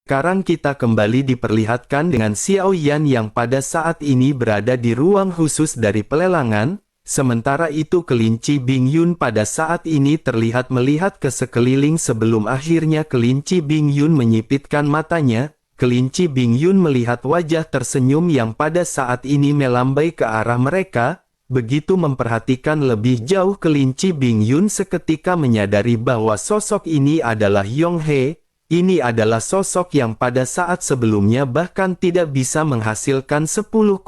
Sekarang kita kembali diperlihatkan dengan Xiao Yan yang pada saat ini berada di ruang khusus dari pelelangan, sementara itu kelinci Bing Yun pada saat ini terlihat melihat ke sekeliling sebelum akhirnya kelinci Bing Yun menyipitkan matanya. Kelinci Bing Yun melihat wajah tersenyum yang pada saat ini melambai ke arah mereka. Begitu memperhatikan lebih jauh kelinci Bing Yun seketika menyadari bahwa sosok ini adalah Yong He. Ini adalah sosok yang pada saat sebelumnya bahkan tidak bisa menghasilkan 10,000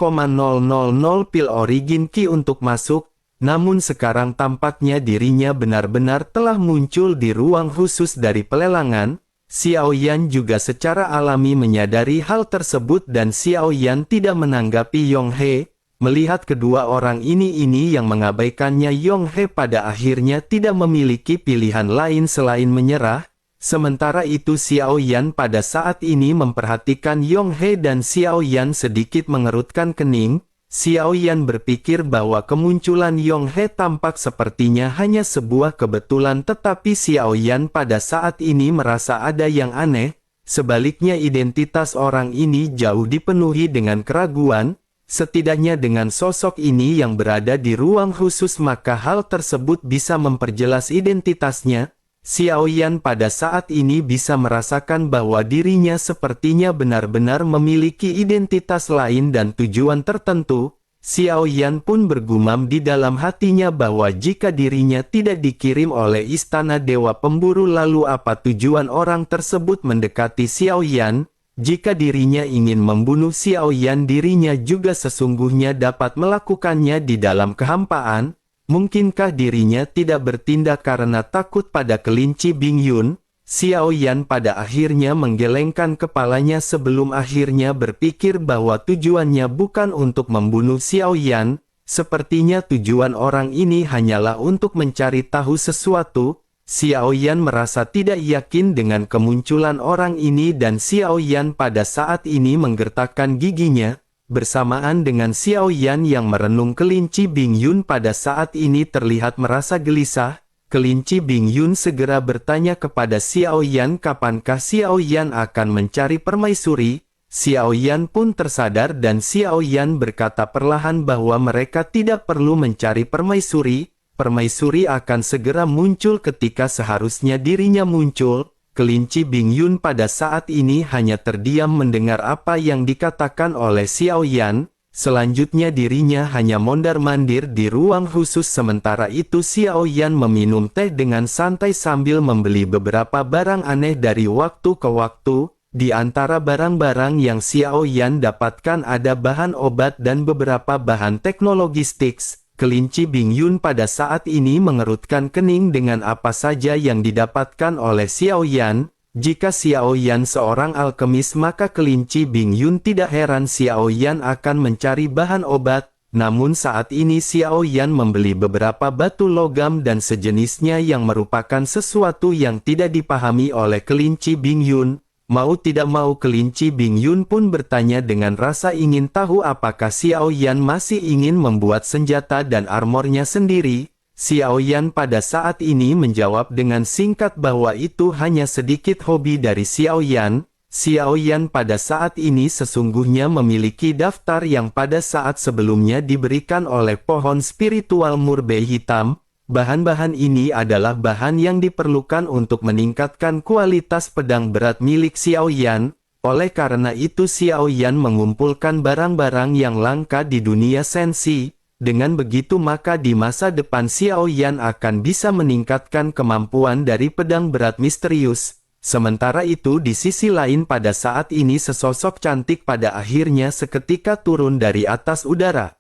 pil origin Qi untuk masuk, namun sekarang tampaknya dirinya benar-benar telah muncul di ruang khusus dari pelelangan. Xiao Yan juga secara alami menyadari hal tersebut dan Xiao Yan tidak menanggapi Yong He. Melihat kedua orang ini yang mengabaikannya, Yong He pada akhirnya tidak memiliki pilihan lain selain menyerah. Sementara itu Xiao Yan pada saat ini memperhatikan Yong He dan Xiao Yan sedikit mengerutkan kening. Xiao Yan berpikir bahwa kemunculan Yong He tampak sepertinya hanya sebuah kebetulan, tetapi Xiao Yan pada saat ini merasa ada yang aneh. Sebaliknya identitas orang ini jauh dipenuhi dengan keraguan. Setidaknya dengan sosok ini yang berada di ruang khusus maka hal tersebut bisa memperjelas identitasnya. Xiao Yan pada saat ini bisa merasakan bahwa dirinya sepertinya benar-benar memiliki identitas lain dan tujuan tertentu. Xiao Yan pun bergumam di dalam hatinya bahwa jika dirinya tidak dikirim oleh Istana Dewa Pemburu, lalu apa tujuan orang tersebut mendekati Xiao Yan? Jika dirinya ingin membunuh Xiao Yan, dirinya juga sesungguhnya dapat melakukannya di dalam kehampaan. Mungkinkah dirinya tidak bertindak karena takut pada kelinci Bing Yun? Xiao Yan pada akhirnya menggelengkan kepalanya sebelum akhirnya berpikir bahwa tujuannya bukan untuk membunuh Xiao Yan. Sepertinya tujuan orang ini hanyalah untuk mencari tahu sesuatu. Xiao Yan merasa tidak yakin dengan kemunculan orang ini dan Xiao Yan pada saat ini menggertakkan giginya. Bersamaan dengan Xiao Yan yang merenung, kelinci Bing Yun pada saat ini terlihat merasa gelisah. Kelinci Bing Yun segera bertanya kepada Xiao Yan kapankah Xiao Yan akan mencari permaisuri. Xiao Yan pun tersadar dan Xiao Yan berkata perlahan bahwa mereka tidak perlu mencari permaisuri. Permaisuri akan segera muncul ketika seharusnya dirinya muncul. Kelinci Bing Yun pada saat ini hanya terdiam mendengar apa yang dikatakan oleh Xiao Yan. Selanjutnya dirinya hanya mondar-mandir di ruang khusus. Sementara itu Xiao Yan meminum teh dengan santai sambil membeli beberapa barang aneh dari waktu ke waktu. Di antara barang-barang yang Xiao Yan dapatkan ada bahan obat dan beberapa bahan teknologi Styx. Kelinci Bing Yun pada saat ini mengerutkan kening dengan apa saja yang didapatkan oleh Xiao Yan. Jika Xiao Yan seorang alkemis, maka kelinci Bing Yun tidak heran Xiao Yan akan mencari bahan obat. Namun saat ini Xiao Yan membeli beberapa batu logam dan sejenisnya yang merupakan sesuatu yang tidak dipahami oleh kelinci Bing Yun. Mau tidak mau kelinci Bing Yun pun bertanya dengan rasa ingin tahu apakah Xiao Yan masih ingin membuat senjata dan armornya sendiri. Xiao Yan pada saat ini menjawab dengan singkat bahwa itu hanya sedikit hobi dari Xiao Yan. Xiao Yan pada saat ini sesungguhnya memiliki daftar yang pada saat sebelumnya diberikan oleh pohon spiritual murbei hitam. Bahan-bahan ini adalah bahan yang diperlukan untuk meningkatkan kualitas pedang berat milik Xiao Yan. Oleh karena itu Xiao Yan mengumpulkan barang-barang yang langka di dunia sensi. Dengan begitu maka di masa depan Xiao Yan akan bisa meningkatkan kemampuan dari pedang berat misterius. Sementara itu di sisi lain pada saat ini sesosok cantik pada akhirnya seketika turun dari atas udara.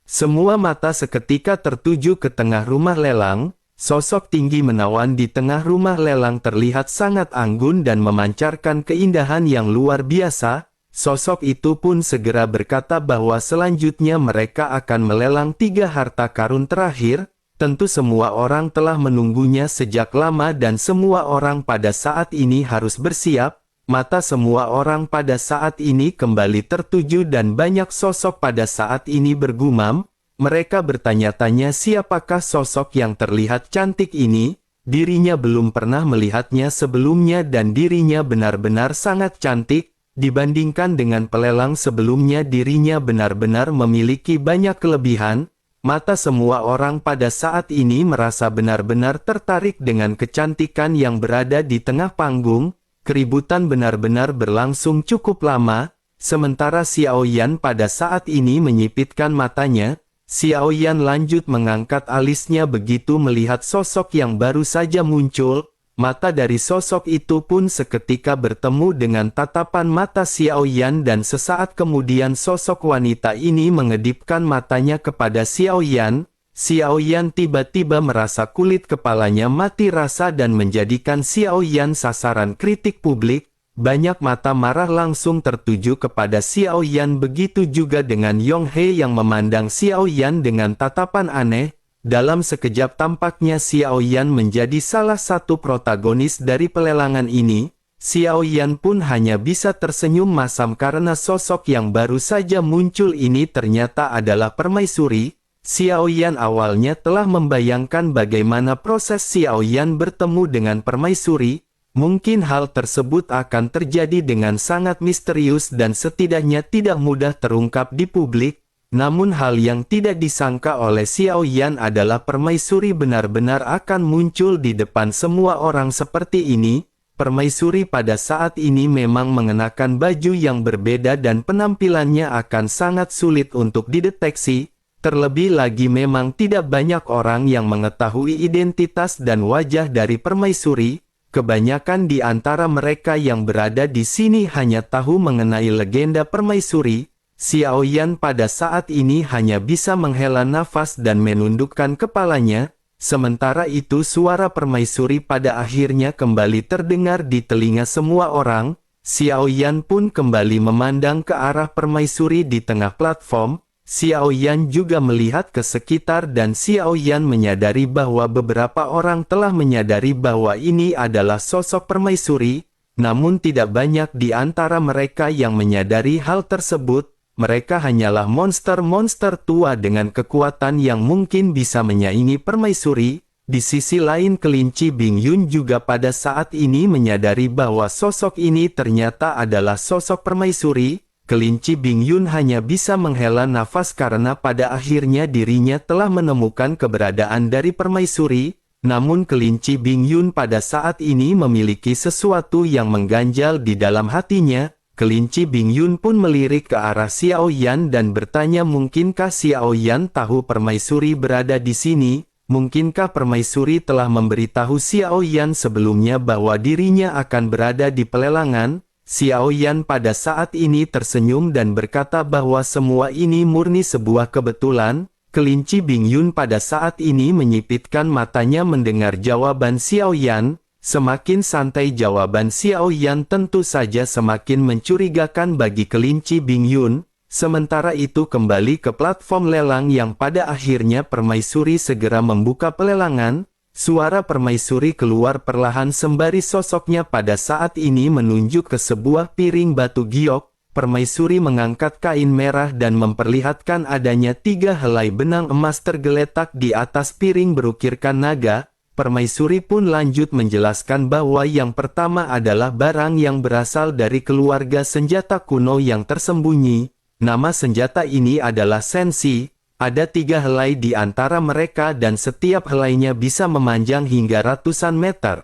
Semua mata seketika tertuju ke tengah rumah lelang. Sosok tinggi menawan di tengah rumah lelang terlihat sangat anggun dan memancarkan keindahan yang luar biasa. Sosok itu pun segera berkata bahwa selanjutnya mereka akan melelang 3 harta karun terakhir. Tentu semua orang telah menunggunya sejak lama dan semua orang pada saat ini harus bersiap. Mata semua orang pada saat ini kembali tertuju dan banyak sosok pada saat ini bergumam. Mereka bertanya-tanya siapakah sosok yang terlihat cantik ini. Dirinya belum pernah melihatnya sebelumnya dan dirinya benar-benar sangat cantik. Dibandingkan dengan pelelang sebelumnya, dirinya benar-benar memiliki banyak kelebihan. Mata semua orang pada saat ini merasa benar-benar tertarik dengan kecantikan yang berada di tengah panggung. Keributan benar-benar berlangsung cukup lama, sementara Xiao Yan pada saat ini menyipitkan matanya. Xiao Yan lanjut mengangkat alisnya begitu melihat sosok yang baru saja muncul. Mata dari sosok itu pun seketika bertemu dengan tatapan mata Xiao Yan dan sesaat kemudian sosok wanita ini mengedipkan matanya kepada Xiao Yan. Xiao Yan tiba-tiba merasa kulit kepalanya mati rasa dan menjadikan Xiao Yan sasaran kritik publik. Banyak mata marah langsung tertuju kepada Xiao Yan, begitu juga dengan Yong He yang memandang Xiao Yan dengan tatapan aneh. Dalam sekejap tampaknya Xiao Yan menjadi salah satu protagonis dari pelelangan ini. Xiao Yan pun hanya bisa tersenyum masam karena sosok yang baru saja muncul ini ternyata adalah permaisuri. Xiao Yan awalnya telah membayangkan bagaimana proses Xiao Yan bertemu dengan permaisuri. Mungkin hal tersebut akan terjadi dengan sangat misterius dan setidaknya tidak mudah terungkap di publik. Namun hal yang tidak disangka oleh Xiao Yan adalah permaisuri benar-benar akan muncul di depan semua orang seperti ini. Permaisuri pada saat ini memang mengenakan baju yang berbeda dan penampilannya akan sangat sulit untuk dideteksi. Terlebih lagi memang tidak banyak orang yang mengetahui identitas dan wajah dari permaisuri. Kebanyakan di antara mereka yang berada di sini hanya tahu mengenai legenda permaisuri. Xiao Yan pada saat ini hanya bisa menghela nafas dan menundukkan kepalanya. Sementara itu suara permaisuri pada akhirnya kembali terdengar di telinga semua orang. Xiao Yan pun kembali memandang ke arah permaisuri di tengah platform. Xiao Yan juga melihat ke sekitar dan Xiao Yan menyadari bahwa beberapa orang telah menyadari bahwa ini adalah sosok permaisuri. Namun tidak banyak di antara mereka yang menyadari hal tersebut. Mereka hanyalah monster-monster tua dengan kekuatan yang mungkin bisa menyaingi permaisuri. Di sisi lain kelinci Bing Yun juga pada saat ini menyadari bahwa sosok ini ternyata adalah sosok permaisuri. Kelinci Bing Yun hanya bisa menghela nafas karena pada akhirnya dirinya telah menemukan keberadaan dari permaisuri. Namun kelinci Bing Yun pada saat ini memiliki sesuatu yang mengganjal di dalam hatinya. Kelinci Bing Yun pun melirik ke arah Xiao Yan dan bertanya, mungkinkah Xiao Yan tahu permaisuri berada di sini? Mungkinkah permaisuri telah memberitahu Xiao Yan sebelumnya bahwa dirinya akan berada di pelelangan? Xiao Yan pada saat ini tersenyum dan berkata bahwa semua ini murni sebuah kebetulan. Kelinci Bing Yun pada saat ini menyipitkan matanya mendengar jawaban Xiao Yan. Semakin santai jawaban Xiao Yan tentu saja semakin mencurigakan bagi kelinci Bing Yun. Sementara itu kembali ke platform lelang yang pada akhirnya permaisuri segera membuka pelelangan. Suara permaisuri keluar perlahan sembari sosoknya pada saat ini menunjuk ke sebuah piring batu giok. Permaisuri mengangkat kain merah dan memperlihatkan adanya 3 helai benang emas tergeletak di atas piring berukirkan naga. Permaisuri pun lanjut menjelaskan bahwa yang pertama adalah barang yang berasal dari keluarga senjata kuno yang tersembunyi. Nama senjata ini adalah sensi. Ada 3 helai di antara mereka dan setiap helainya bisa memanjang hingga ratusan meter.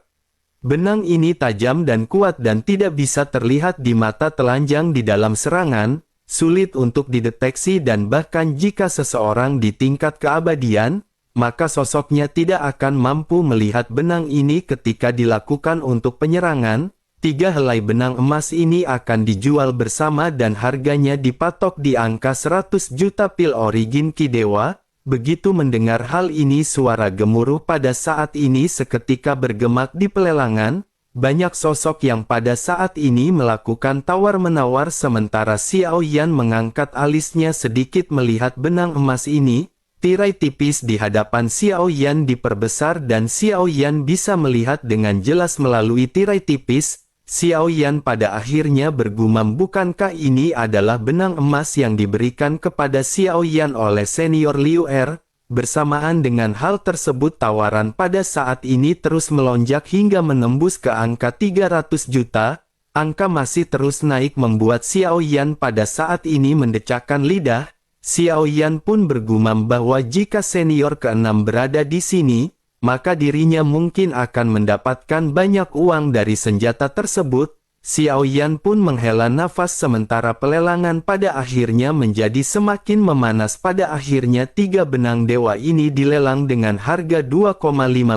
Benang ini tajam dan kuat dan tidak bisa terlihat di mata telanjang di dalam serangan, sulit untuk dideteksi dan bahkan jika seseorang di tingkat keabadian, maka sosoknya tidak akan mampu melihat benang ini ketika dilakukan untuk penyerangan. 3 helai benang emas ini akan dijual bersama dan harganya dipatok di angka 100 juta pil origin Ki Dewa. Begitu mendengar hal ini suara gemuruh pada saat ini seketika bergemak di pelelangan. Banyak sosok yang pada saat ini melakukan tawar-menawar sementara Xiao Yan mengangkat alisnya sedikit melihat benang emas ini. Tirai tipis di hadapan Xiao Yan diperbesar dan Xiao Yan bisa melihat dengan jelas melalui tirai tipis. Xiao Yan pada akhirnya bergumam, bukankah ini adalah benang emas yang diberikan kepada Xiao Yan oleh senior Liu Er? Bersamaan dengan hal tersebut tawaran pada saat ini terus melonjak hingga menembus ke angka 300 juta. Angka masih terus naik membuat Xiao Yan pada saat ini mendecakkan lidah. Xiao Yan pun bergumam bahwa jika senior ke-6 berada di sini, maka dirinya mungkin akan mendapatkan banyak uang dari senjata tersebut. Xiao Yan pun menghela nafas sementara pelelangan pada akhirnya menjadi semakin memanas. Pada akhirnya 3 benang dewa ini dilelang dengan harga 2,5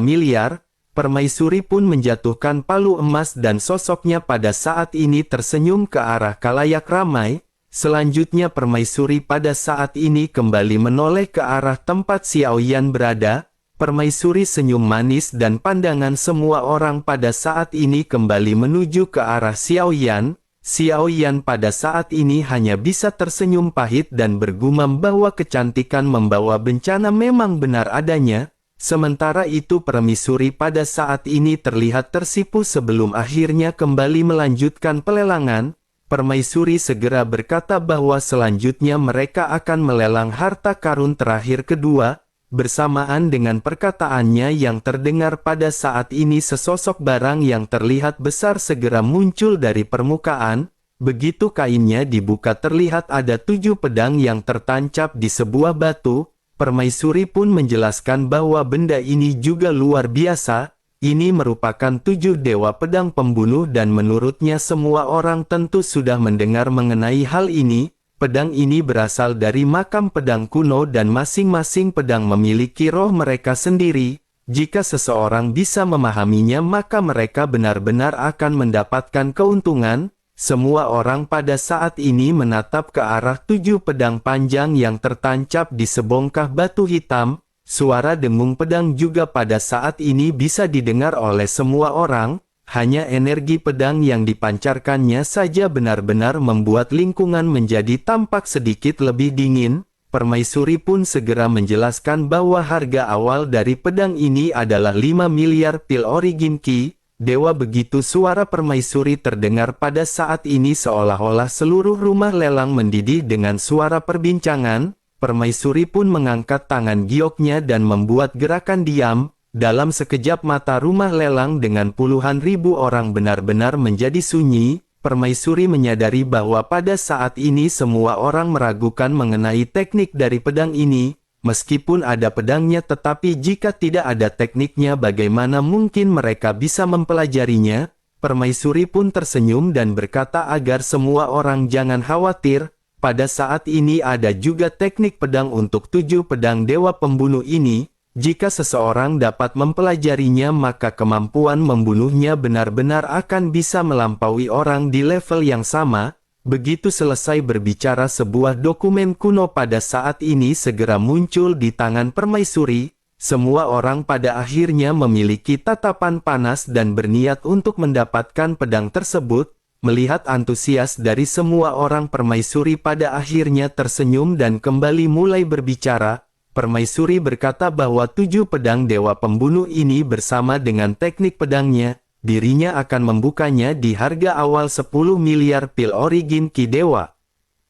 miliar. Permaisuri pun menjatuhkan palu emas dan sosoknya pada saat ini tersenyum ke arah khalayak ramai. Selanjutnya Permaisuri pada saat ini kembali menoleh ke arah tempat Xiao Yan berada. Permaisuri senyum manis dan pandangan semua orang pada saat ini kembali menuju ke arah Xiao Yan. Xiao Yan pada saat ini hanya bisa tersenyum pahit dan bergumam bahwa kecantikan membawa bencana memang benar adanya. Sementara itu Permaisuri pada saat ini terlihat tersipu sebelum akhirnya kembali melanjutkan pelelangan. Permaisuri segera berkata bahwa selanjutnya mereka akan melelang harta karun terakhir kedua. Bersamaan dengan perkataannya yang terdengar pada saat ini sesosok barang yang terlihat besar segera muncul dari permukaan. Begitu kainnya dibuka terlihat ada 7 pedang yang tertancap di sebuah batu. Permaisuri pun menjelaskan bahwa benda ini juga luar biasa. Ini merupakan 7 dewa pedang pembunuh dan menurutnya semua orang tentu sudah mendengar mengenai hal ini. Pedang ini berasal dari makam pedang kuno dan masing-masing pedang memiliki roh mereka sendiri. Jika seseorang bisa memahaminya maka mereka benar-benar akan mendapatkan keuntungan. Semua orang pada saat ini menatap ke arah 7 pedang panjang yang tertancap di sebongkah batu hitam. Suara dengung pedang juga pada saat ini bisa didengar oleh semua orang. Hanya energi pedang yang dipancarkannya saja benar-benar membuat lingkungan menjadi tampak sedikit lebih dingin. Permaisuri pun segera menjelaskan bahwa harga awal dari pedang ini adalah 5 miliar pil origin ki. Dewa begitu suara Permaisuri terdengar pada saat ini seolah-olah seluruh rumah lelang mendidih dengan suara perbincangan. Permaisuri pun mengangkat tangan gioknya dan membuat gerakan diam. Dalam sekejap mata rumah lelang dengan puluhan ribu orang benar-benar menjadi sunyi. Permaisuri menyadari bahwa pada saat ini semua orang meragukan mengenai teknik dari pedang ini. Meskipun ada pedangnya tetapi jika tidak ada tekniknya bagaimana mungkin mereka bisa mempelajarinya? Permaisuri pun tersenyum dan berkata agar semua orang jangan khawatir. Pada saat ini ada juga teknik pedang untuk 7 pedang dewa pembunuh ini. Jika seseorang dapat mempelajarinya maka kemampuan membunuhnya benar-benar akan bisa melampaui orang di level yang sama. Begitu selesai berbicara sebuah dokumen kuno pada saat ini segera muncul di tangan Permaisuri. Semua orang pada akhirnya memiliki tatapan panas dan berniat untuk mendapatkan pedang tersebut. Melihat antusias dari semua orang Permaisuri pada akhirnya tersenyum dan kembali mulai berbicara. Permaisuri berkata bahwa 7 pedang dewa pembunuh ini bersama dengan teknik pedangnya, dirinya akan membukanya di harga awal 10 miliar pil origin ki dewa.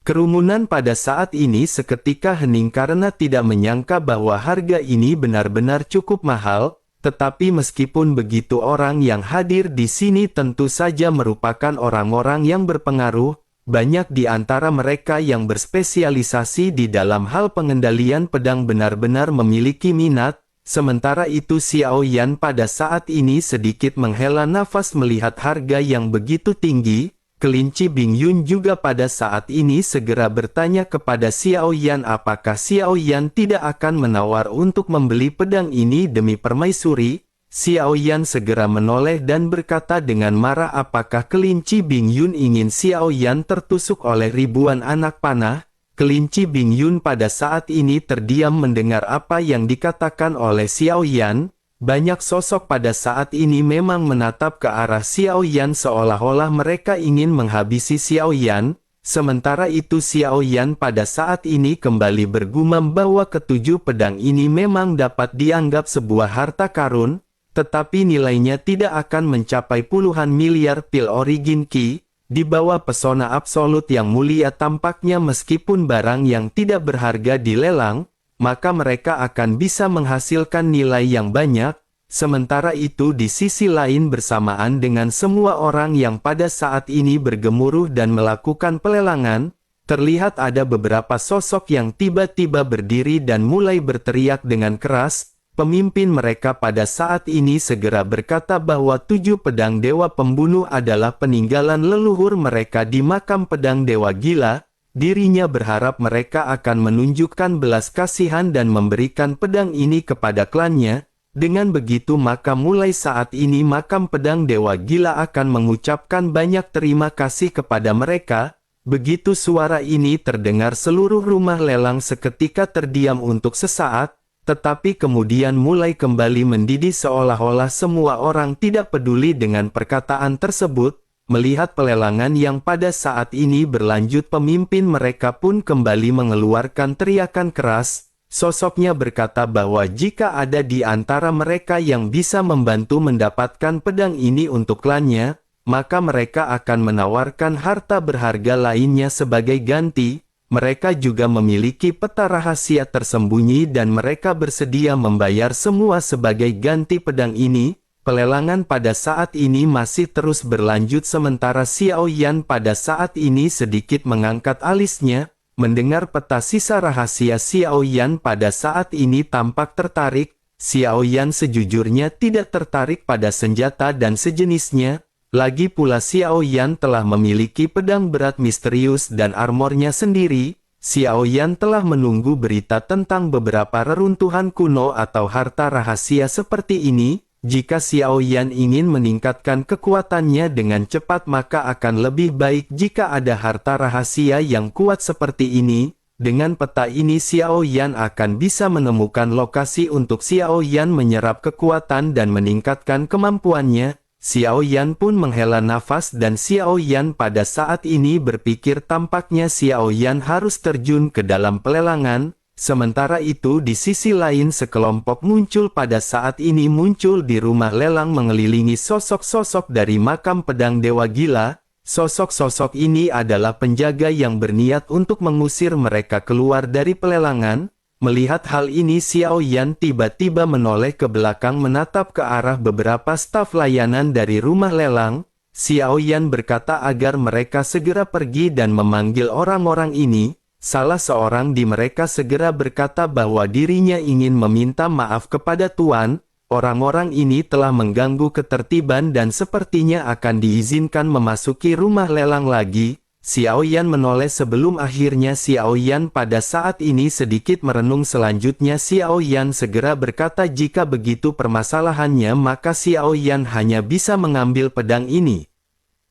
Kerumunan pada saat ini seketika hening karena tidak menyangka bahwa harga ini benar-benar cukup mahal, tetapi meskipun begitu orang yang hadir di sini tentu saja merupakan orang-orang yang berpengaruh. Banyak di antara mereka yang berspesialisasi di dalam hal pengendalian pedang benar-benar memiliki minat. Sementara itu Xiao Yan pada saat ini sedikit menghela nafas melihat harga yang begitu tinggi. Kelinci Bing Yun juga pada saat ini segera bertanya kepada Xiao Yan apakah Xiao Yan tidak akan menawar untuk membeli pedang ini demi Permaisuri. Xiao Yan segera menoleh dan berkata dengan marah apakah Kelinci Bing Yun ingin Xiao Yan tertusuk oleh ribuan anak panah. Kelinci Bing Yun pada saat ini terdiam mendengar apa yang dikatakan oleh Xiao Yan. Banyak sosok pada saat ini memang menatap ke arah Xiao Yan seolah-olah mereka ingin menghabisi Xiao Yan. Sementara itu Xiao Yan pada saat ini kembali bergumam bahwa ketujuh pedang ini memang dapat dianggap sebuah harta karun. Tetapi nilainya tidak akan mencapai puluhan miliar pil origin ki. Di bawah pesona absolut yang mulia tampaknya meskipun barang yang tidak berharga dilelang, maka mereka akan bisa menghasilkan nilai yang banyak. Sementara itu di sisi lain bersamaan dengan semua orang yang pada saat ini bergemuruh dan melakukan pelelangan, terlihat ada beberapa sosok yang tiba-tiba berdiri dan mulai berteriak dengan keras. Pemimpin mereka pada saat ini segera berkata bahwa 7 pedang dewa pembunuh adalah peninggalan leluhur mereka di makam pedang dewa gila. Dirinya berharap mereka akan menunjukkan belas kasihan dan memberikan pedang ini kepada klannya. Dengan begitu maka mulai saat ini makam pedang dewa gila akan mengucapkan banyak terima kasih kepada mereka. Begitu suara ini terdengar, seluruh rumah lelang seketika terdiam untuk sesaat, tetapi kemudian mulai kembali mendidih seolah-olah semua orang tidak peduli dengan perkataan tersebut. Melihat pelelangan yang pada saat ini berlanjut, pemimpin mereka pun kembali mengeluarkan teriakan keras. Sosoknya berkata bahwa jika ada di antara mereka yang bisa membantu mendapatkan pedang ini untuk klannya, maka mereka akan menawarkan harta berharga lainnya sebagai ganti. Mereka juga memiliki peta rahasia tersembunyi dan mereka bersedia membayar semua sebagai ganti pedang ini. Pelelangan pada saat ini masih terus berlanjut sementara Xiao Yan pada saat ini sedikit mengangkat alisnya. Mendengar peta sisa rahasia, Xiao Yan pada saat ini tampak tertarik. Xiao Yan sejujurnya tidak tertarik pada senjata dan sejenisnya. Lagi pula Xiao Yan telah memiliki pedang berat misterius dan armornya sendiri. Xiao Yan telah menunggu berita tentang beberapa reruntuhan kuno atau harta rahasia seperti ini. Jika Xiao Yan ingin meningkatkan kekuatannya dengan cepat, maka akan lebih baik jika ada harta rahasia yang kuat seperti ini. Dengan peta ini Xiao Yan akan bisa menemukan lokasi untuk Xiao Yan menyerap kekuatan dan meningkatkan kemampuannya. Xiao Yan pun menghela nafas dan Xiao Yan pada saat ini berpikir tampaknya Xiao Yan harus terjun ke dalam pelelangan. Sementara itu di sisi lain sekelompok muncul pada saat ini muncul di rumah lelang mengelilingi sosok-sosok dari makam pedang dewa gila. Sosok-sosok ini adalah penjaga yang berniat untuk mengusir mereka keluar dari pelelangan. Melihat hal ini Xiao Yan tiba-tiba menoleh ke belakang menatap ke arah beberapa staf layanan dari rumah lelang. Xiao Yan berkata agar mereka segera pergi dan memanggil orang-orang ini. Salah seorang di mereka segera berkata bahwa dirinya ingin meminta maaf kepada Tuan. Orang-orang ini telah mengganggu ketertiban dan sepertinya akan diizinkan memasuki rumah lelang lagi. Xiao Yan menoleh sebelum akhirnya Xiao Yan pada saat ini sedikit merenung. Selanjutnya Xiao Yan segera berkata jika begitu permasalahannya maka Xiao Yan hanya bisa mengambil pedang ini.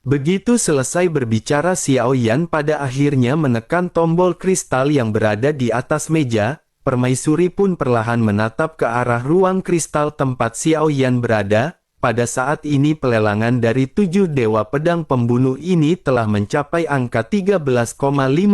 Begitu selesai berbicara Xiao Yan pada akhirnya menekan tombol kristal yang berada di atas meja. Permaisuri pun perlahan menatap ke arah ruang kristal tempat Xiao Yan berada. Pada saat ini pelelangan dari 7 dewa pedang pembunuh ini telah mencapai angka 13,5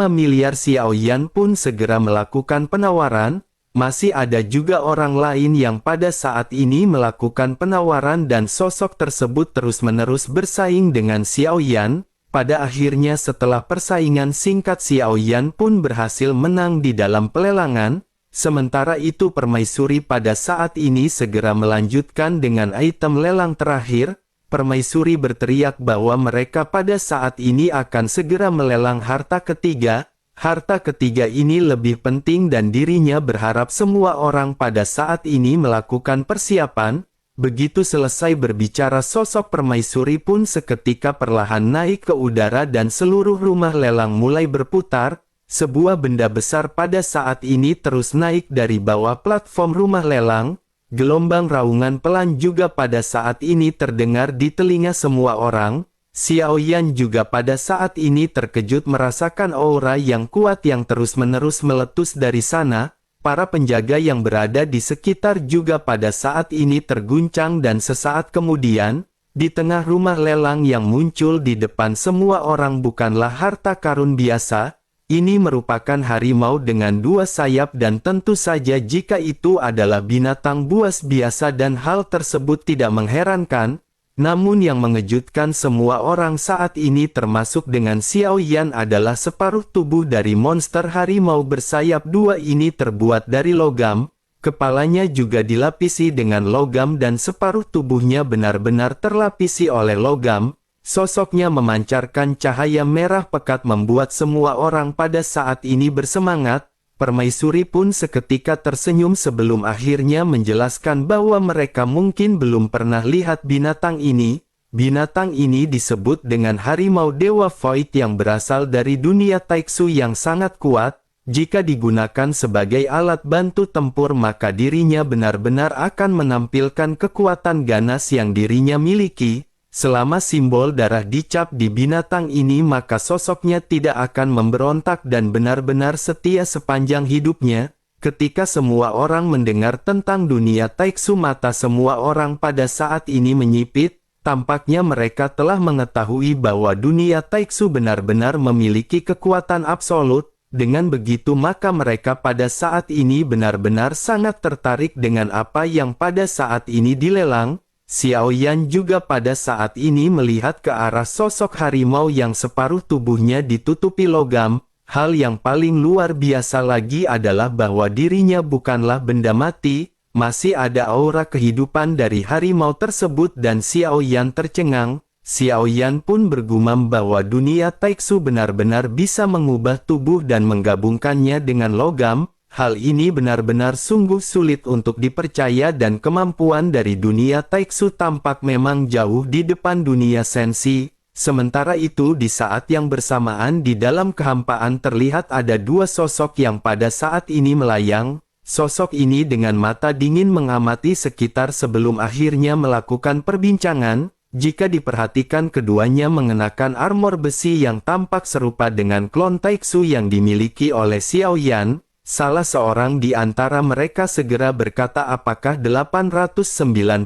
miliar. Xiao Yan pun segera melakukan penawaran. Masih ada juga orang lain yang pada saat ini melakukan penawaran dan sosok tersebut terus-menerus bersaing dengan Xiao Yan. Pada akhirnya setelah persaingan singkat Xiao Yan pun berhasil menang di dalam pelelangan. Sementara itu permaisuri pada saat ini segera melanjutkan dengan item lelang terakhir. Permaisuri berteriak bahwa mereka pada saat ini akan segera melelang harta ketiga. Harta ketiga ini lebih penting dan dirinya berharap semua orang pada saat ini melakukan persiapan. Begitu selesai berbicara sosok permaisuri pun seketika perlahan naik ke udara dan seluruh rumah lelang mulai berputar. Sebuah benda besar pada saat ini terus naik dari bawah platform rumah lelang. Gelombang raungan pelan juga pada saat ini terdengar di telinga semua orang. Xiao Yan juga pada saat ini terkejut merasakan aura yang kuat yang terus-menerus meletus dari sana. Para penjaga yang berada di sekitar juga pada saat ini terguncang dan sesaat kemudian, di tengah rumah lelang yang muncul di depan semua orang bukanlah harta karun biasa. Ini merupakan harimau dengan 2 sayap dan tentu saja jika itu adalah binatang buas biasa dan hal tersebut tidak mengherankan. Namun yang mengejutkan semua orang saat ini termasuk dengan Xiao Yan adalah separuh tubuh dari monster harimau bersayap dua ini terbuat dari logam, kepalanya juga dilapisi dengan logam dan separuh tubuhnya benar-benar terlapisi oleh logam. Sosoknya memancarkan cahaya merah pekat membuat semua orang pada saat ini bersemangat. Permaisuri pun seketika tersenyum sebelum akhirnya menjelaskan bahwa mereka mungkin belum pernah lihat binatang ini. Binatang ini disebut dengan harimau dewa Void yang berasal dari dunia Taiksu yang sangat kuat. Jika digunakan sebagai alat bantu tempur maka dirinya benar-benar akan menampilkan kekuatan ganas yang dirinya miliki. Selama simbol darah dicap di binatang ini maka sosoknya tidak akan memberontak dan benar-benar setia sepanjang hidupnya. Ketika semua orang mendengar tentang dunia Taiksu mata semua orang pada saat ini menyipit, tampaknya mereka telah mengetahui bahwa dunia Taiksu benar-benar memiliki kekuatan absolut. Dengan begitu maka mereka pada saat ini benar-benar sangat tertarik dengan apa yang pada saat ini dilelang. Xiao Yan juga pada saat ini melihat ke arah sosok harimau yang separuh tubuhnya ditutupi logam. Hal yang paling luar biasa lagi adalah bahwa dirinya bukanlah benda mati, masih ada aura kehidupan dari harimau tersebut dan Xiao Yan tercengang. Xiao Yan pun bergumam bahwa dunia Taiksu benar-benar bisa mengubah tubuh dan menggabungkannya dengan logam. Hal ini benar-benar sungguh sulit untuk dipercaya dan kemampuan dari dunia Taiksu tampak memang jauh di depan dunia Senshi. Sementara itu di saat yang bersamaan di dalam kehampaan terlihat ada dua sosok yang pada saat ini melayang. Sosok ini dengan mata dingin mengamati sekitar sebelum akhirnya melakukan perbincangan. Jika diperhatikan keduanya mengenakan armor besi yang tampak serupa dengan klon Taiksu yang dimiliki oleh Xiao Yan. Salah seorang di antara mereka segera berkata apakah 893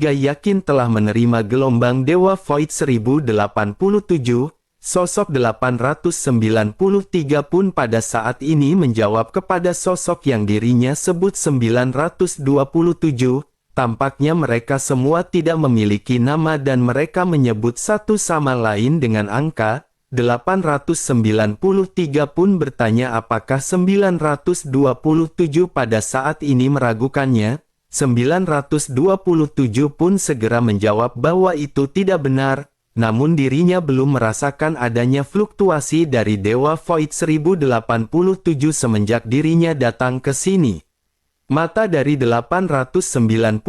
yakin telah menerima gelombang Dewa Void 1087? Sosok 893 pun pada saat ini menjawab kepada sosok yang dirinya sebut 927. Tampaknya mereka semua tidak memiliki nama dan mereka menyebut satu sama lain dengan angka. 893 pun bertanya apakah 927 pada saat ini meragukannya. 927 pun segera menjawab bahwa itu tidak benar, namun dirinya belum merasakan adanya fluktuasi dari Dewa Void 1087 semenjak dirinya datang ke sini. Mata dari 893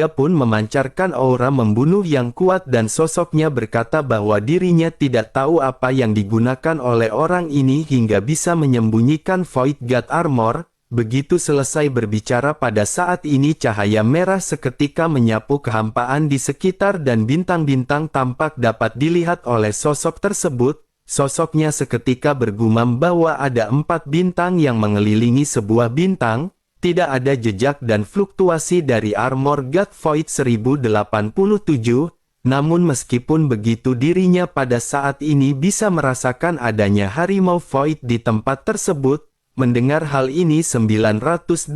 pun memancarkan aura membunuh yang kuat dan sosoknya berkata bahwa dirinya tidak tahu apa yang digunakan oleh orang ini hingga bisa menyembunyikan Void God Armor. Begitu selesai berbicara pada saat ini cahaya merah seketika menyapu kehampaan di sekitar dan bintang-bintang tampak dapat dilihat oleh sosok tersebut. Sosoknya seketika bergumam bahwa ada 4 bintang yang mengelilingi sebuah bintang. Tidak ada jejak dan fluktuasi dari armor God Void 1087, namun meskipun begitu dirinya pada saat ini bisa merasakan adanya harimau Void di tempat tersebut. Mendengar hal ini 927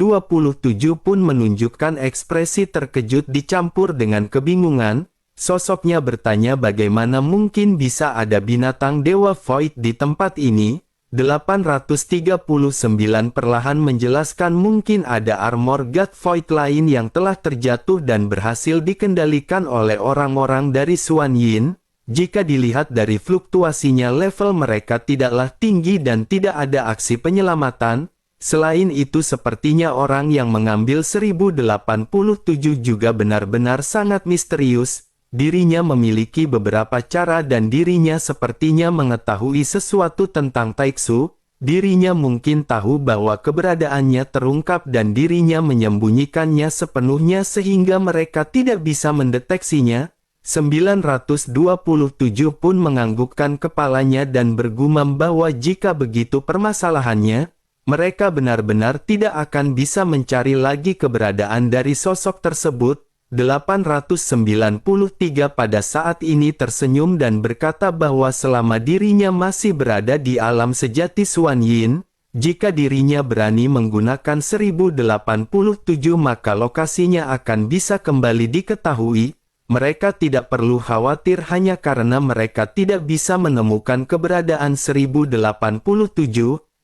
pun menunjukkan ekspresi terkejut dicampur dengan kebingungan. Sosoknya bertanya bagaimana mungkin bisa ada binatang Dewa Void di tempat ini. 839 perlahan menjelaskan mungkin ada armor God Void lain yang telah terjatuh dan berhasil dikendalikan oleh orang-orang dari Xuan Yin. Jika dilihat dari fluktuasinya level mereka tidaklah tinggi dan tidak ada aksi penyelamatan. Selain itu sepertinya orang yang mengambil 1087 juga benar-benar sangat misterius. Dirinya memiliki beberapa cara dan dirinya sepertinya mengetahui sesuatu tentang Taiksu. Dirinya mungkin tahu bahwa keberadaannya terungkap dan dirinya menyembunyikannya sepenuhnya sehingga mereka tidak bisa mendeteksinya. 927 pun menganggukkan kepalanya dan bergumam bahwa jika begitu permasalahannya, mereka benar-benar tidak akan bisa mencari lagi keberadaan dari sosok tersebut. 893 pada saat ini tersenyum dan berkata bahwa selama dirinya masih berada di alam sejati Xuan Yin, jika dirinya berani menggunakan 1087 maka lokasinya akan bisa kembali diketahui. Mereka tidak perlu khawatir hanya karena mereka tidak bisa menemukan keberadaan 1087.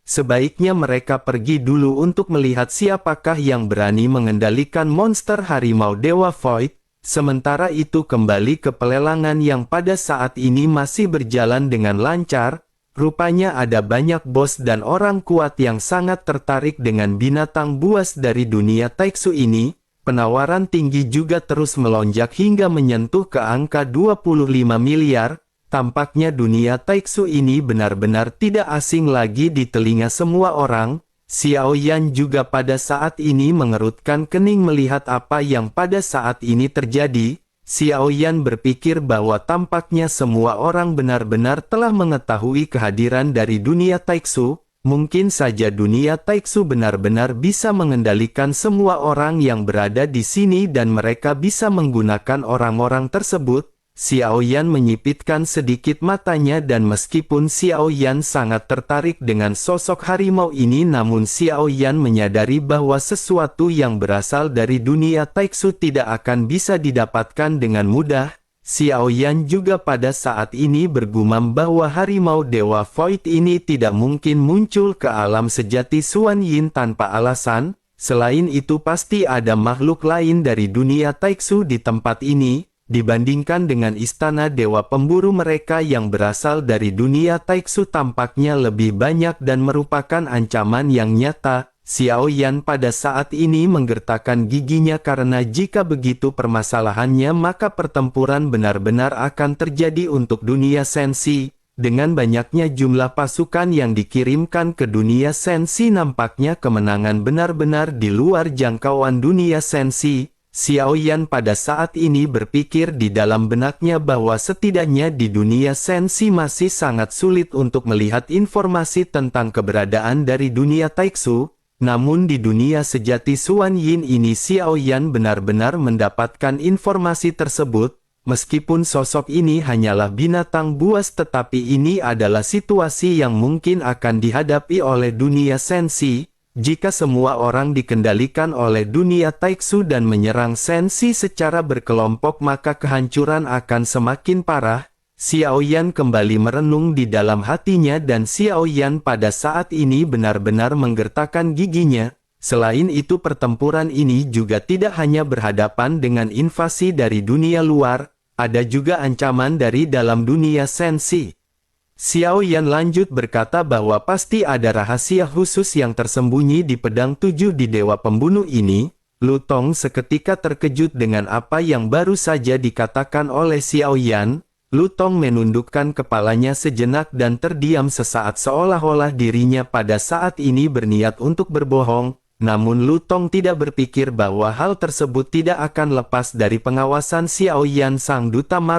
Sebaiknya mereka pergi dulu untuk melihat siapakah yang berani mengendalikan monster harimau Dewa Void. Sementara itu kembali ke pelelangan yang pada saat ini masih berjalan dengan lancar. Rupanya ada banyak bos dan orang kuat yang sangat tertarik dengan binatang buas dari dunia Taiksu ini. Penawaran tinggi juga terus melonjak hingga menyentuh ke angka 25 miliar. Tampaknya dunia Taiksu ini benar-benar tidak asing lagi di telinga semua orang. Xiao Yan juga pada saat ini mengerutkan kening melihat apa yang pada saat ini terjadi. Xiao Yan berpikir bahwa tampaknya semua orang benar-benar telah mengetahui kehadiran dari dunia Taiksu. Mungkin saja dunia Taiksu benar-benar bisa mengendalikan semua orang yang berada di sini dan mereka bisa menggunakan orang-orang tersebut. Xiao Yan menyipitkan sedikit matanya dan meskipun Xiao Yan sangat tertarik dengan sosok harimau ini namun Xiao Yan menyadari bahwa sesuatu yang berasal dari dunia Taiksu tidak akan bisa didapatkan dengan mudah. Xiao Yan juga pada saat ini bergumam bahwa harimau Dewa Void ini tidak mungkin muncul ke alam sejati Xuan Yin tanpa alasan. Selain itu pasti ada makhluk lain dari dunia Taiksu di tempat ini. Dibandingkan dengan istana dewa pemburu mereka yang berasal dari dunia Taiksu tampaknya lebih banyak dan merupakan ancaman yang nyata. Xiao Yan pada saat ini menggertakkan giginya karena jika begitu permasalahannya maka pertempuran benar-benar akan terjadi untuk dunia Sensi. Dengan banyaknya jumlah pasukan yang dikirimkan ke dunia Sensi nampaknya kemenangan benar-benar di luar jangkauan dunia Sensi. Xiao Yan pada saat ini berpikir di dalam benaknya bahwa setidaknya di dunia Sensi masih sangat sulit untuk melihat informasi tentang keberadaan dari dunia Taiksu. Namun di dunia sejati Xuan Yin ini Xiao Yan benar-benar mendapatkan informasi tersebut. Meskipun sosok ini hanyalah binatang buas tetapi ini adalah situasi yang mungkin akan dihadapi oleh dunia Sensi. Jika semua orang dikendalikan oleh dunia Taiksu dan menyerang Sensi secara berkelompok maka kehancuran akan semakin parah. Xiao Yan kembali merenung di dalam hatinya dan Xiao Yan pada saat ini benar-benar menggertakkan giginya. Selain itu pertempuran ini juga tidak hanya berhadapan dengan invasi dari dunia luar, ada juga ancaman dari dalam dunia Sensi. Xiao Yan lanjut berkata bahwa pasti ada rahasia khusus yang tersembunyi di pedang 7 di Dewa Pembunuh ini. Lu Tong seketika terkejut dengan apa yang baru saja dikatakan oleh Xiao Yan. Lu Tong menundukkan kepalanya sejenak dan terdiam sesaat seolah-olah dirinya pada saat ini berniat untuk berbohong. Namun Lu Tong tidak berpikir bahwa hal tersebut tidak akan lepas dari pengawasan Xiao Yan sang duta mar.